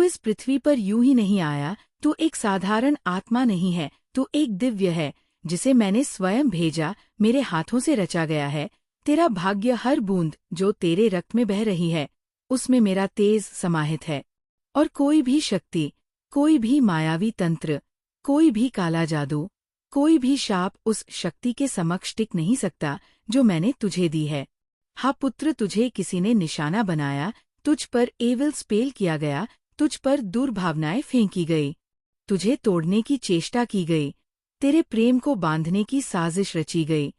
तू इस पृथ्वी पर यूं ही नहीं आया, तू एक साधारण आत्मा नहीं है, तू एक दिव्य है, जिसे मैंने स्वयं भेजा, मेरे हाथों से रचा गया है। तेरा भाग्य, हर बूंद जो तेरे रक्त में बह रही है, उसमें मेरा तेज समाहित है। और कोई भी शक्ति, कोई भी मायावी तंत्र, कोई भी काला जादू, कोई भी शाप उस शक्ति के समक्ष टिक नहीं सकता जो मैंने तुझे दी है। हाँ पुत्र, तुझे किसी ने निशाना बनाया, तुझ पर एविल स्पेल किया गया, तुझ पर दुर्भावनाएं फेंकी गई, तुझे तोड़ने की चेष्टा की गई, तेरे प्रेम को बांधने की साजिश रची गई,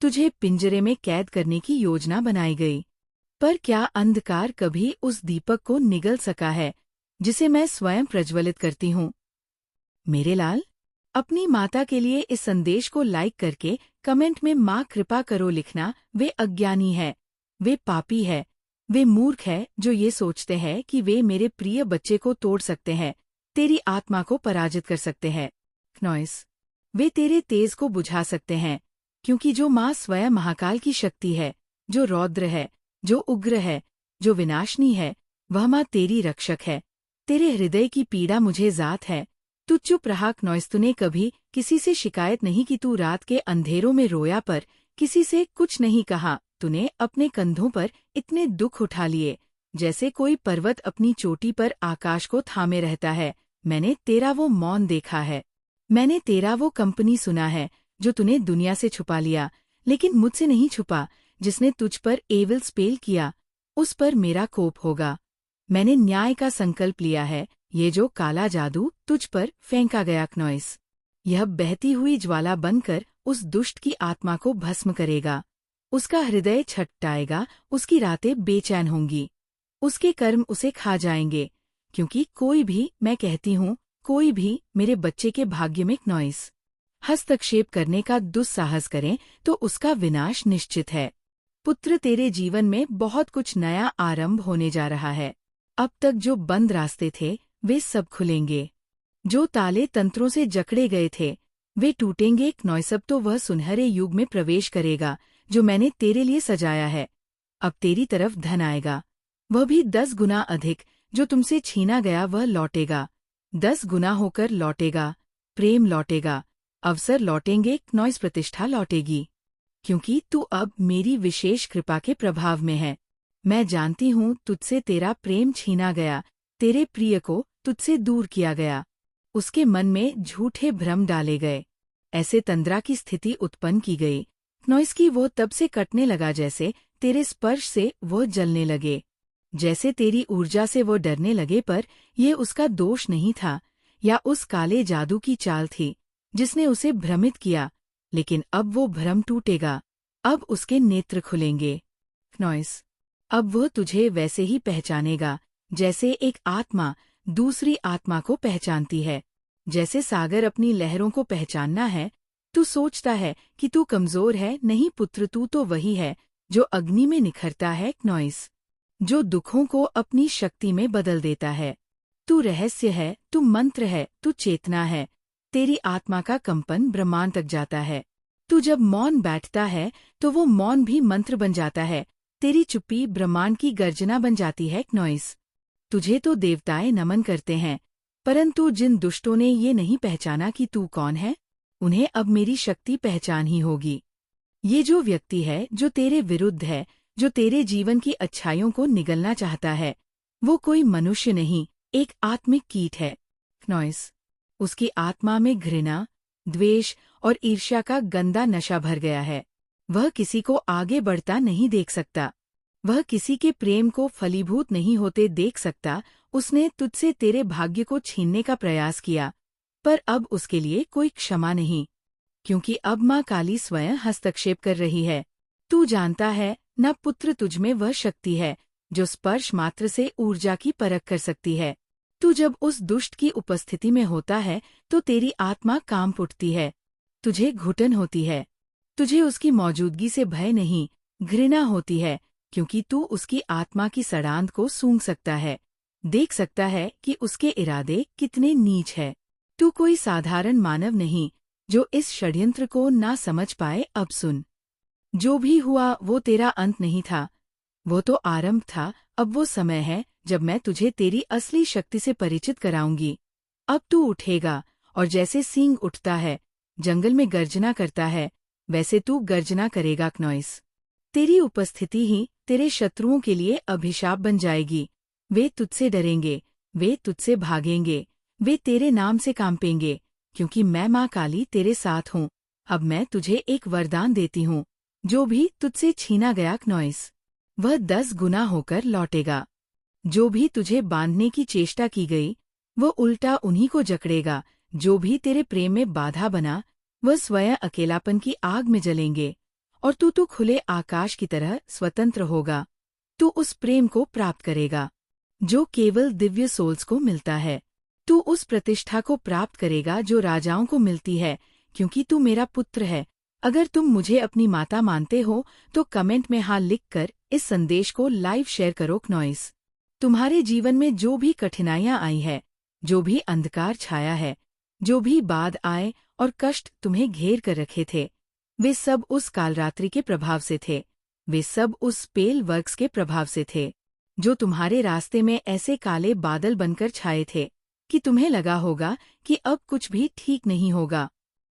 तुझे पिंजरे में कैद करने की योजना बनाई गई। पर क्या अंधकार कभी उस दीपक को निगल सका है जिसे मैं स्वयं प्रज्वलित करती हूँ? मेरे लाल, अपनी माता के लिए इस संदेश को लाइक करके कमेंट में माँ कृपा करो लिखना। वे अज्ञानी है, वे पापी है, वे मूर्ख है जो ये सोचते हैं कि वे मेरे प्रिय बच्चे को तोड़ सकते हैं, तेरी आत्मा को पराजित कर सकते हैं। नॉइस, वे तेरे तेज को बुझा सकते हैं, क्योंकि जो माँ स्वयं महाकाल की शक्ति है, जो रौद्र है, जो उग्र है, जो विनाशनी है, वह माँ तेरी रक्षक है। तेरे हृदय की पीड़ा मुझे जात है। तू चुप रहा नॉइस, तूने कभी किसी से शिकायत नहीं की, तू रात के अंधेरों में रोया पर किसी से कुछ नहीं कहा। तूने अपने कंधों पर इतने दुख उठा लिए जैसे कोई पर्वत अपनी चोटी पर आकाश को थामे रहता है। मैंने तेरा वो मौन देखा है, मैंने तेरा वो कंपनी सुना है जो तूने दुनिया से छुपा लिया, लेकिन मुझसे नहीं छुपा। जिसने तुझ पर एविल स्पेल किया, उस पर मेरा कोप होगा। मैंने न्याय का संकल्प लिया है। ये जो काला जादू तुझ पर फेंका गया नॉइस, यह बहती हुई ज्वाला बनकर उस दुष्ट की आत्मा को भस्म करेगा। उसका हृदय छटपटाएगा, उसकी रातें बेचैन होंगी, उसके कर्म उसे खा जाएंगे, क्योंकि कोई भी, मैं कहती हूँ कोई भी, मेरे बच्चे के भाग्य में नॉइस हस्तक्षेप करने का दुस्साहस करें तो उसका विनाश निश्चित है। पुत्र, तेरे जीवन में बहुत कुछ नया आरंभ होने जा रहा है। अब तक जो बंद रास्ते थे वे सब खुलेंगे, जो ताले तंत्रों से जकड़े गए थे वे टूटेंगे। नॉइसब तो वह सुनहरे युग में प्रवेश करेगा जो मैंने तेरे लिए सजाया है। अब तेरी तरफ धन आएगा, वह भी 10 गुना अधिक। जो तुमसे छीना गया वह लौटेगा, 10 गुना होकर लौटेगा। प्रेम लौटेगा, अवसर लौटेंगे, नॉइस प्रतिष्ठा लौटेगी, क्योंकि तू अब मेरी विशेष कृपा के प्रभाव में है। मैं जानती हूँ तुझसे तेरा प्रेम छीना गया, तेरे प्रिय को तुझसे दूर किया गया, उसके मन में झूठे भ्रम डाले गए, ऐसे तंद्रा की स्थिति उत्पन्न की गई नॉइस की वो तब से कटने लगा जैसे तेरे स्पर्श से वो जलने लगे, जैसे तेरी ऊर्जा से वो डरने लगे। पर ये उसका दोष नहीं था या उस काले जादू की चाल थी जिसने उसे भ्रमित किया, लेकिन अब वो भ्रम टूटेगा, अब उसके नेत्र खुलेंगे। नॉइस, अब वह तुझे वैसे ही पहचानेगा जैसे एक आत्मा दूसरी आत्मा को पहचानती है, जैसे सागर अपनी लहरों को पहचानना है। तू सोचता है कि तू कमजोर है, नहीं पुत्र, तू तो वही है जो अग्नि में निखरता है नॉइस, जो दुखों को अपनी शक्ति में बदल देता है। तू रहस्य है, तू मंत्र है, तू चेतना है। तेरी आत्मा का कंपन ब्रह्मांड तक जाता है। तू जब मौन बैठता है तो वो मौन भी मंत्र बन जाता है, तेरी चुप्पी ब्रह्मांड की गर्जना बन जाती है नॉइस। तुझे तो देवताएं नमन करते हैं, परंतु जिन दुष्टों ने ये नहीं पहचाना कि तू कौन है, उन्हें अब मेरी शक्ति पहचान ही होगी। ये जो व्यक्ति है जो तेरे विरुद्ध है, जो तेरे जीवन की अच्छाइयों को निगलना चाहता है, वो कोई मनुष्य नहीं, एक आत्मिक कीट है नॉइस। उसकी आत्मा में घृणा, द्वेष और ईर्ष्या का गंदा नशा भर गया है। वह किसी को आगे बढ़ता नहीं देख सकता, वह किसी के प्रेम को फलीभूत नहीं होते देख सकता। उसने तुझसे तेरे भाग्य को छीनने का प्रयास किया, पर अब उसके लिए कोई क्षमा नहीं, क्योंकि अब माँ काली स्वयं हस्तक्षेप कर रही है। तू जानता है न पुत्र, तुझमें वह शक्ति है जो स्पर्श मात्र से ऊर्जा की परख कर सकती है। तू जब उस दुष्ट की उपस्थिति में होता है तो तेरी आत्मा कांप उठती है, तुझे घुटन होती है, तुझे उसकी मौजूदगी से भय नहीं, घृणा होती है, क्योंकि तू उसकी आत्मा की सड़ांध को सूंघ सकता है, देख सकता है कि उसके इरादे कितने नीच है। तू कोई साधारण मानव नहीं जो इस षड्यंत्र को ना समझ पाए। अब सुन, जो भी हुआ वो तेरा अंत नहीं था, वो तो आरंभ था। अब वो समय है जब मैं तुझे तेरी असली शक्ति से परिचित कराऊंगी। अब तू उठेगा और जैसे सींग उठता है, जंगल में गर्जना करता है, वैसे तू गर्जना करेगा क्नॉइस। तेरी उपस्थिति ही तेरे शत्रुओं के लिए अभिशाप बन जाएगी। वे तुझसे डरेंगे, वे तुझसे भागेंगे, वे तेरे नाम से कांपेंगे, क्योंकि मैं माँ काली तेरे साथ हूँ। अब मैं तुझे एक वरदान देती हूँ, जो भी तुझसे छीना गया क्नॉइस, वह 10 गुना होकर लौटेगा। जो भी तुझे बांधने की चेष्टा की गई, वह उल्टा उन्हीं को जकड़ेगा। जो भी तेरे प्रेम में बाधा बना, वह स्वयं अकेलापन की आग में जलेंगे, और तू खुले आकाश की तरह स्वतंत्र होगा। तू उस प्रेम को प्राप्त करेगा जो केवल दिव्य सोल्स को मिलता है। तू उस प्रतिष्ठा को प्राप्त करेगा जो राजाओं को मिलती है, क्योंकि तू मेरा पुत्र है। अगर तुम मुझे अपनी माता मानते हो तो कमेंट में हाँ लिखकर इस संदेश को लाइव शेयर करो क्नॉइस। तुम्हारे जीवन में जो भी कठिनाइयां आई है, जो भी अंधकार छाया है, जो भी बाध आए और कष्ट तुम्हें घेर कर रखे थे, वे सब उस कालरात्रि के प्रभाव से थे। वे सब उस पेल वर्क्स के प्रभाव से थे, जो तुम्हारे रास्ते में ऐसे काले बादल बनकर छाए थे कि तुम्हें लगा होगा कि अब कुछ भी ठीक नहीं होगा,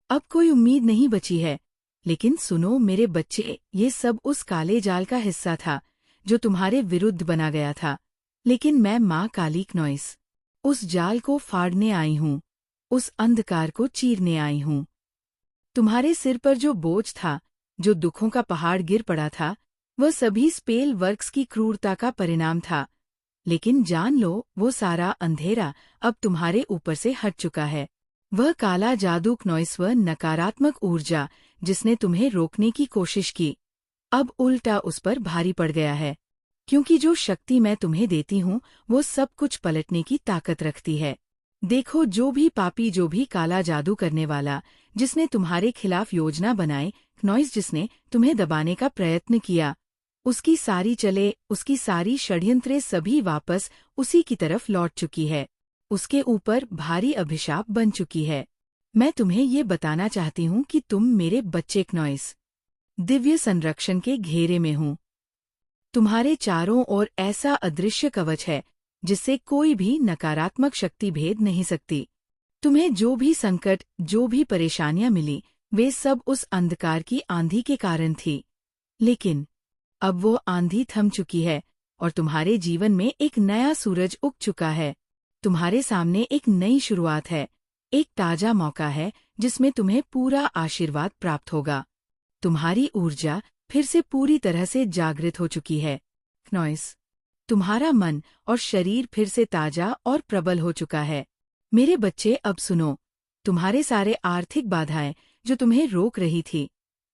अब कोई उम्मीद नहीं बची है। लेकिन सुनो मेरे बच्चे, ये सब उस काले जाल का हिस्सा था जो तुम्हारे विरुद्ध बना गया था। लेकिन मैं माँ काली क्नॉइस उस जाल को फाड़ने आई हूँ, उस अंधकार को चीरने आई हूँ। तुम्हारे सिर पर जो बोझ था, जो दुखों का पहाड़ गिर पड़ा था, वह सभी स्पेल वर्क्स की क्रूरता का परिणाम था। लेकिन जान लो, वो सारा अंधेरा अब तुम्हारे ऊपर से हट चुका है। वह काला जादू क्नॉइस, वह नकारात्मक ऊर्जा जिसने तुम्हें रोकने की कोशिश की, अब उल्टा उस पर भारी पड़ गया है। क्योंकि जो शक्ति मैं तुम्हें देती हूँ, वो सब कुछ पलटने की ताकत रखती है। देखो, जो भी पापी, जो भी काला जादू करने वाला, जिसने तुम्हारे खिलाफ योजना बनाई क्नॉइस, जिसने तुम्हें दबाने का प्रयत्न किया, उसकी सारी चले, उसकी सारी षड्यंत्रें सभी वापस उसी की तरफ लौट चुकी है। उसके ऊपर भारी अभिशाप बन चुकी है। मैं तुम्हें ये बताना चाहती हूँ कि तुम मेरे बच्चे क्नॉइस दिव्य संरक्षण के घेरे में हूँ। तुम्हारे चारों ओर ऐसा अदृश्य कवच है जिससे कोई भी नकारात्मक शक्ति भेद नहीं सकती। तुम्हें जो भी संकट, जो भी परेशानियां मिली, वे सब उस अंधकार की आंधी के कारण थी। लेकिन अब वो आंधी थम चुकी है और तुम्हारे जीवन में एक नया सूरज उग चुका है। तुम्हारे सामने एक नई शुरुआत है, एक ताजा मौका है जिसमें तुम्हें पूरा आशीर्वाद प्राप्त होगा। तुम्हारी ऊर्जा फिर से पूरी तरह से जागृत हो चुकी है क्नॉइस। तुम्हारा मन और शरीर फिर से ताजा और प्रबल हो चुका है। मेरे बच्चे, अब सुनो, तुम्हारे सारे आर्थिक बाधाएं जो तुम्हें रोक रही थी,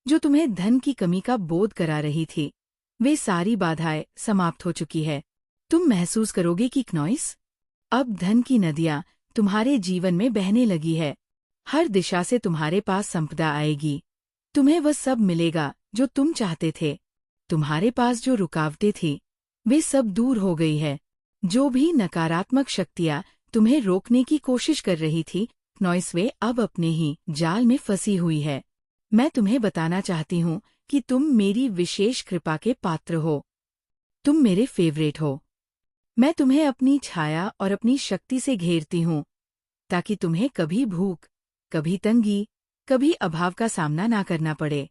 जो तुम्हें धन की कमी का बोध करा रही थी, वे सारी बाधाएं समाप्त हो चुकी है। तुम महसूस करोगे कि क्नॉइस, अब धन की नदियां तुम्हारे जीवन में बहने लगी है। हर दिशा से तुम्हारे पास संपदा आएगी। तुम्हें वह सब मिलेगा जो तुम चाहते थे। तुम्हारे पास जो रुकावटें थी, वे सब दूर हो गई है। जो भी नकारात्मक शक्तियां तुम्हें रोकने की कोशिश कर रही थी क्नॉइस, वे अब अपने ही जाल में फंसी हुई है। मैं तुम्हें बताना चाहती हूँ कि तुम मेरी विशेष कृपा के पात्र हो। तुम मेरे फेवरेट हो। मैं तुम्हें अपनी छाया और अपनी शक्ति से घेरती हूँ, ताकि तुम्हें कभी भूख, कभी तंगी, कभी अभाव का सामना ना करना पड़े।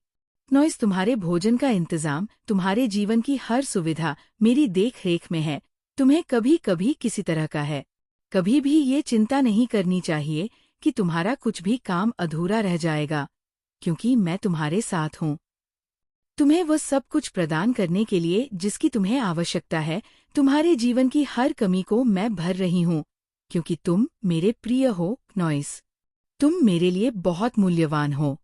क्नॉइस, तुम्हारे भोजन का इंतजाम, तुम्हारे जीवन की हर सुविधा मेरी देख रेख में है। तुम्हें कभी कभी किसी तरह का है। कभी भी ये चिंता नहीं करनी चाहिए कि तुम्हारा कुछ भी काम अधूरा रह जाएगा, क्योंकि मैं तुम्हारे साथ हूँ। तुम्हें वह सब कुछ प्रदान करने के लिए जिसकी तुम्हें आवश्यकता है। तुम्हारे जीवन की हर कमी को मैं भर रही हूँ, क्योंकि तुम मेरे प्रिय हो क्नॉइस। तुम मेरे लिए बहुत मूल्यवान हो।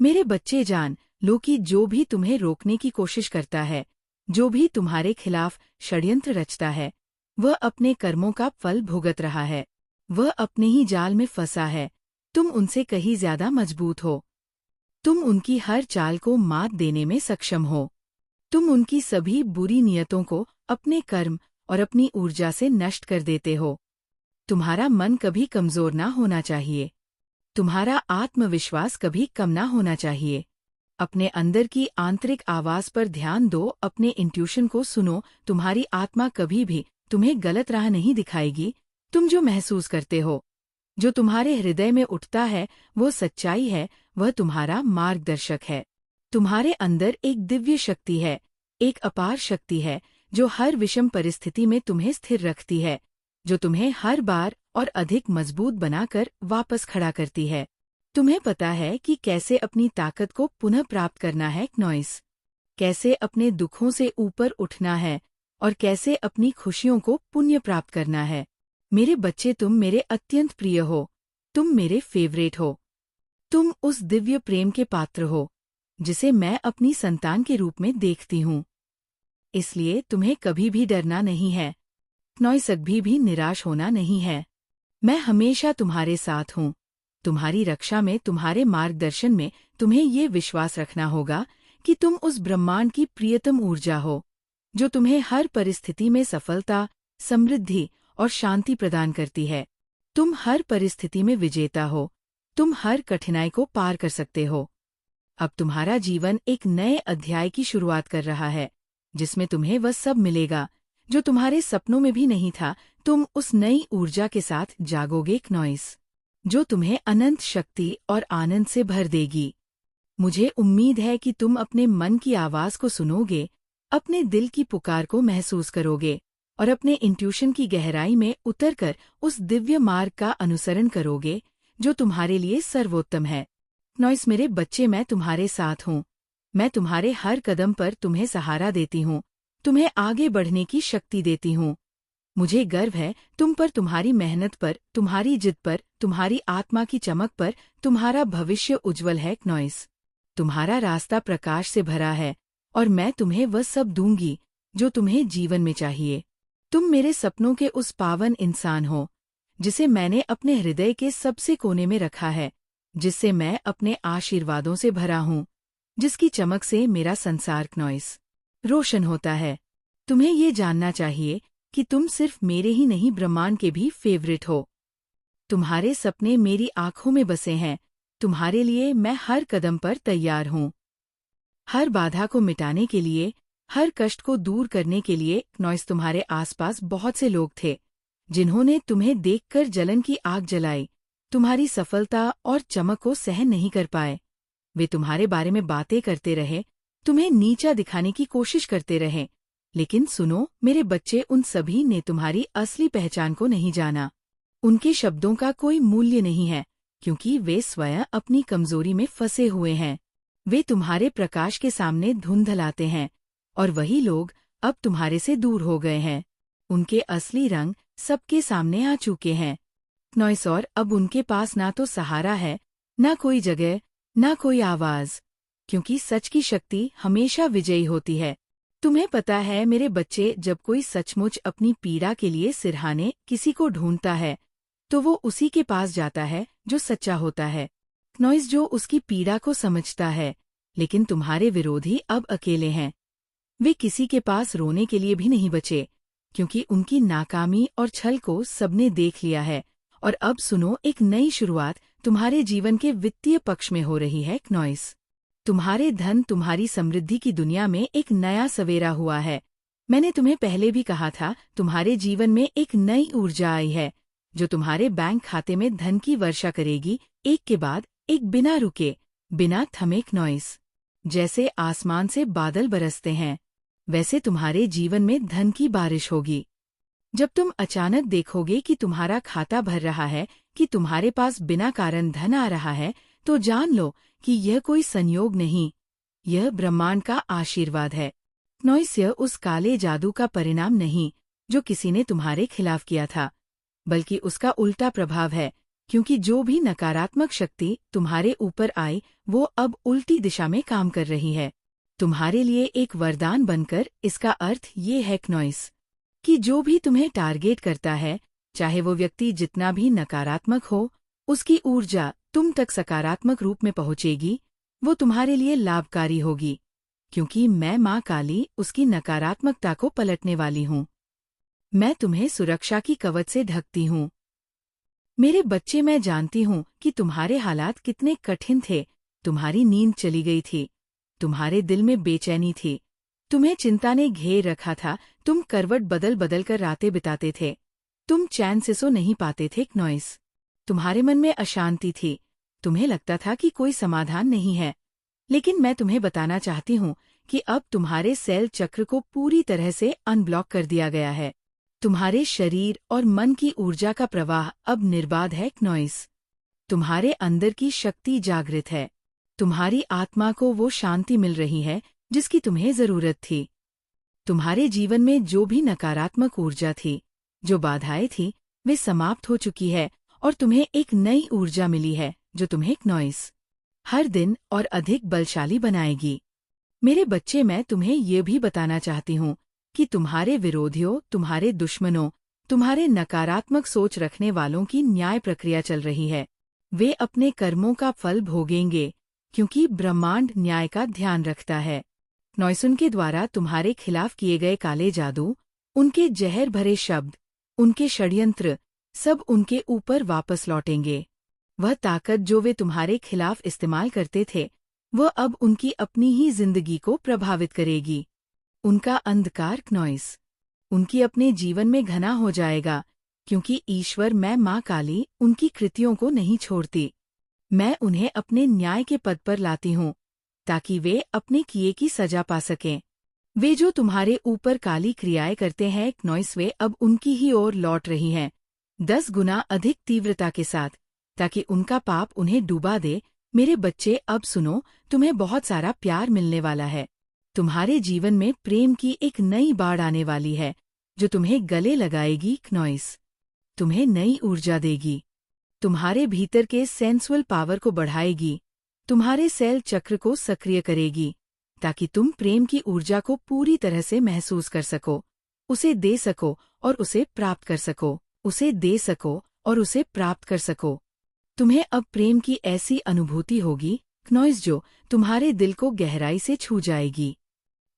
मेरे बच्चे, जान लो कि जो भी तुम्हें रोकने की कोशिश करता है, जो भी तुम्हारे खिलाफ षड्यंत्र रचता है, वह अपने कर्मों का फल भुगत रहा है। वह अपने ही जाल में फंसा है। तुम उनसे कहीं ज्यादा मजबूत हो। तुम उनकी हर चाल को मात देने में सक्षम हो। तुम उनकी सभी बुरी नियतों को अपने कर्म और अपनी ऊर्जा से नष्ट कर देते हो। तुम्हारा मन कभी कमजोर ना होना चाहिए। तुम्हारा आत्मविश्वास कभी कम ना होना चाहिए। अपने अंदर की आंतरिक आवाज पर ध्यान दो, अपने इंट्यूशन को सुनो। तुम्हारी आत्मा कभी भी तुम्हें गलत राह नहीं दिखाएगी। तुम जो महसूस करते हो, जो तुम्हारे हृदय में उठता है, वो सच्चाई है, वह तुम्हारा मार्गदर्शक है। तुम्हारे अंदर एक दिव्य शक्ति है, एक अपार शक्ति है, जो हर विषम परिस्थिति में तुम्हें स्थिर रखती है, जो तुम्हें हर बार और अधिक मजबूत बनाकर वापस खड़ा करती है। तुम्हें पता है कि कैसे अपनी ताकत को पुनः प्राप्त करना है, नॉइस। कैसे अपने दुखों से ऊपर उठना है और कैसे अपनी खुशियों को पुण्य प्राप्त करना है। मेरे बच्चे, तुम मेरे अत्यंत प्रिय हो। तुम मेरे फेवरेट हो। तुम उस दिव्य प्रेम के पात्र हो जिसे मैं अपनी संतान के रूप में देखती हूँ। इसलिए तुम्हें कभी भी डरना नहीं है, नॉइस, कभी भी निराश होना नहीं है। मैं हमेशा तुम्हारे साथ हूँ। तुम्हारी रक्षा में, तुम्हारे मार्गदर्शन में तुम्हें ये विश्वास रखना होगा कि तुम उस ब्रह्मांड की प्रियतम ऊर्जा हो, जो तुम्हें हर परिस्थिति में सफलता, समृद्धि और शांति प्रदान करती है। तुम हर परिस्थिति में विजेता हो। तुम हर कठिनाई को पार कर सकते हो। अब तुम्हारा जीवन एक नए अध्याय की शुरुआत कर रहा है, जिसमें तुम्हें वह सब मिलेगा जो तुम्हारे सपनों में भी नहीं था। तुम उस नई ऊर्जा के साथ जागोगे, नॉइस, जो तुम्हें अनंत शक्ति और आनंद से भर देगी। मुझे उम्मीद है कि तुम अपने मन की आवाज को सुनोगे, अपने दिल की पुकार को महसूस करोगे और अपने इंट्यूशन की गहराई में उतरकर उस दिव्य मार्ग का अनुसरण करोगे जो तुम्हारे लिए सर्वोत्तम है। नॉइस, मेरे बच्चे, मैं तुम्हारे साथ हूँ। मैं तुम्हारे हर कदम पर तुम्हें सहारा देती हूँ, तुम्हें आगे बढ़ने की शक्ति देती हूँ। मुझे गर्व है तुम पर, तुम्हारी मेहनत पर, तुम्हारी जिद पर, तुम्हारी आत्मा की चमक पर। तुम्हारा भविष्य उज्जवल है, नॉइस। तुम्हारा रास्ता प्रकाश से भरा है और मैं तुम्हें वह सब दूंगी जो तुम्हें जीवन में चाहिए। तुम मेरे सपनों के उस पावन इंसान हो जिसे मैंने अपने हृदय के सबसे कोने में रखा है, जिससे मैं अपने आशीर्वादों से भरा हूँ, जिसकी चमक से मेरा संसार, नॉइस, रोशन होता है। तुम्हें ये जानना चाहिए कि तुम सिर्फ मेरे ही नहीं, ब्रह्मांड के भी फेवरेट हो। तुम्हारे सपने मेरी आंखों में बसे हैं। तुम्हारे लिए मैं हर कदम पर तैयार हूँ। हर बाधा को मिटाने के लिए, हर कष्ट को दूर करने के लिए, नॉइस, तुम्हारे आसपास बहुत से लोग थे जिन्होंने तुम्हें देखकर जलन की आग जलाई। तुम्हारी सफलता और चमक को सहन नहीं कर पाए। वे तुम्हारे बारे में बातें करते रहे, तुम्हें नीचा दिखाने की कोशिश करते रहे। लेकिन सुनो मेरे बच्चे, उन सभी ने तुम्हारी असली पहचान को नहीं जाना। उनके शब्दों का कोई मूल्य नहीं है, क्योंकि वे स्वयं अपनी कमजोरी में फंसे हुए हैं। वे तुम्हारे प्रकाश के सामने धुंधलाते हैं और वही लोग अब तुम्हारे से दूर हो गए हैं। उनके असली रंग सबके सामने आ चुके हैं, नॉइस, और अब उनके पास ना तो सहारा है, ना कोई जगह, ना कोई आवाज, क्योंकि सच की शक्ति हमेशा विजयी होती है। तुम्हें पता है मेरे बच्चे, जब कोई सचमुच अपनी पीड़ा के लिए सिरहाने किसी को ढूंढता है, तो वो उसी के पास जाता है जो सच्चा होता है, नॉइस, जो उसकी पीड़ा को समझता है। लेकिन तुम्हारे विरोधी अब अकेले हैं। वे किसी के पास रोने के लिए भी नहीं बचे, क्योंकि उनकी नाकामी और छल को सबने देख लिया है। और अब सुनो, एक नई शुरुआत तुम्हारे जीवन के वित्तीय पक्ष में हो रही है, नॉइस। तुम्हारे धन, तुम्हारी समृद्धि की दुनिया में एक नया सवेरा हुआ है। मैंने तुम्हें पहले भी कहा था, तुम्हारे जीवन में एक नई ऊर्जा आई है जो तुम्हारे बैंक खाते में धन की वर्षा करेगी, एक के बाद एक, बिना रुके, बिना थमे, नॉइस। जैसे आसमान से बादल बरसते हैं, वैसे तुम्हारे जीवन में धन की बारिश होगी। जब तुम अचानक देखोगे कि तुम्हारा खाता भर रहा है, कि तुम्हारे पास बिना कारण धन आ रहा है, तो जान लो कि यह कोई संयोग नहीं, यह ब्रह्मांड का आशीर्वाद है, नॉइस। यह उस काले जादू का परिणाम नहीं जो किसी ने तुम्हारे खिलाफ किया था, बल्कि उसका उल्टा प्रभाव है, क्योंकि जो भी नकारात्मक शक्ति तुम्हारे ऊपर आई, वो अब उल्टी दिशा में काम कर रही है, तुम्हारे लिए एक वरदान बनकर। इसका अर्थ ये है, नॉइस, कि जो भी तुम्हें टारगेट करता है, चाहे वो व्यक्ति जितना भी नकारात्मक हो, उसकी ऊर्जा तुम तक सकारात्मक रूप में पहुंचेगी। वो तुम्हारे लिए लाभकारी होगी, क्योंकि मैं माँ काली उसकी नकारात्मकता को पलटने वाली हूँ। मैं तुम्हें सुरक्षा की कवच से ढकती हूँ। मेरे बच्चे, मैं जानती हूँ कि तुम्हारे हालात कितने कठिन थे। तुम्हारी नींद चली गई थी, तुम्हारे दिल में बेचैनी थी, तुम्हें चिंता ने घेर रखा था, तुम करवट बदल बदल कर रातें बिताते थे, तुम चैन से सो नहीं पाते थे क्नॉइस। तुम्हारे मन में अशांति थी, तुम्हें लगता था कि कोई समाधान नहीं है। लेकिन मैं तुम्हें बताना चाहती हूँ कि अब तुम्हारे सेल चक्र को पूरी तरह से अनब्लॉक कर दिया गया है। तुम्हारे शरीर और मन की ऊर्जा का प्रवाह अब निर्बाध है क्नॉइस। तुम्हारे अंदर की शक्ति जागृत है। तुम्हारी आत्मा को वो शांति मिल रही है जिसकी तुम्हें जरूरत थी। तुम्हारे जीवन में जो भी नकारात्मक ऊर्जा थी, जो बाधाएं थी, वे समाप्त हो चुकी है और तुम्हें एक नई ऊर्जा मिली है जो तुम्हें क्नॉइस हर दिन और अधिक बलशाली बनाएगी। मेरे बच्चे, मैं तुम्हें ये भी बताना चाहती हूँ कि तुम्हारे विरोधियों, तुम्हारे दुश्मनों, तुम्हारे नकारात्मक सोच रखने वालों की न्याय प्रक्रिया चल रही है। वे अपने कर्मों का फल भोगेंगे क्योंकि ब्रह्मांड न्याय का ध्यान रखता है। नॉयसन के द्वारा तुम्हारे खिलाफ किए गए काले जादू, उनके जहर भरे शब्द, उनके षड्यंत्र, सब उनके ऊपर वापस लौटेंगे। वह ताकत जो वे तुम्हारे खिलाफ इस्तेमाल करते थे, वह अब उनकी अपनी ही जिंदगी को प्रभावित करेगी। उनका अंधकार क्नॉइस उनकी अपने जीवन में घना हो जाएगा, क्योंकि ईश्वर, मैं माँ काली, उनकी कृतियों को नहीं छोड़ती। मैं उन्हें अपने न्याय के पद पर लाती हूँ ताकि वे अपने किए की सजा पा सकें। वे जो तुम्हारे ऊपर काली क्रियाएं करते हैं क्नॉइस, वे अब उनकी ही ओर लौट रही हैं, 10 गुना अधिक तीव्रता के साथ, ताकि उनका पाप उन्हें डूबा दे। मेरे बच्चे, अब सुनो, तुम्हें बहुत सारा प्यार मिलने वाला है। तुम्हारे जीवन में प्रेम की एक नई बाढ़ आने वाली है जो तुम्हें गले लगाएगी क्नॉइस, तुम्हें नई ऊर्जा देगी, तुम्हारे भीतर के सेंसुअल पावर को बढ़ाएगी, तुम्हारे सेल चक्र को सक्रिय करेगी, ताकि तुम प्रेम की ऊर्जा को पूरी तरह से महसूस कर सको, उसे दे सको और उसे प्राप्त कर सको, उसे दे सको और उसे प्राप्त कर सको। तुम्हें अब प्रेम की ऐसी अनुभूति होगी क्नॉइस जो तुम्हारे दिल को गहराई से छू जाएगी।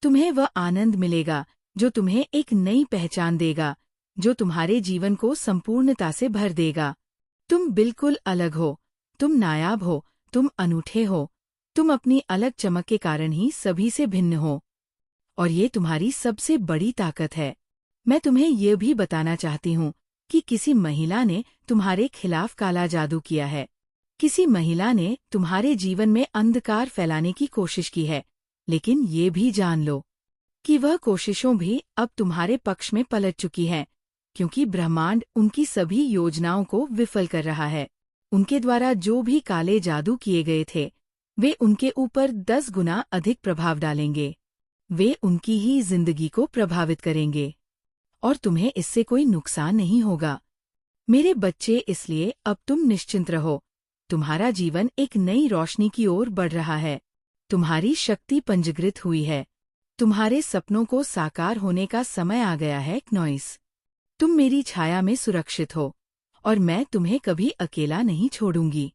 तुम्हें वह आनंद मिलेगा जो तुम्हें एक नई पहचान देगा, जो तुम्हारे जीवन को संपूर्णता से भर देगा। तुम बिल्कुल अलग हो, तुम नायाब हो, तुम अनूठे हो, तुम अपनी अलग चमक के कारण ही सभी से भिन्न हो, और ये तुम्हारी सबसे बड़ी ताकत है। मैं तुम्हें ये भी बताना चाहती हूँ कि किसी महिला ने तुम्हारे खिलाफ काला जादू किया है। किसी महिला ने तुम्हारे जीवन में अंधकार फैलाने की कोशिश की है, लेकिन ये भी जान लो कि वह कोशिशों भी अब तुम्हारे पक्ष में पलट चुकी हैं, क्योंकि ब्रह्मांड उनकी सभी योजनाओं को विफल कर रहा है। उनके द्वारा जो भी काले जादू किए गए थे, वे उनके ऊपर 10 गुना अधिक प्रभाव डालेंगे। वे उनकी ही जिंदगी को प्रभावित करेंगे और तुम्हें इससे कोई नुकसान नहीं होगा। मेरे बच्चे, इसलिए अब तुम निश्चिंत रहो। तुम्हारा जीवन एक नई रोशनी की ओर बढ़ रहा है। तुम्हारी शक्ति पंजीकृत हुई है। तुम्हारे सपनों को साकार होने का समय आ गया है क्नॉइस। तुम मेरी छाया में सुरक्षित हो और मैं तुम्हें कभी अकेला नहीं छोड़ूंगी।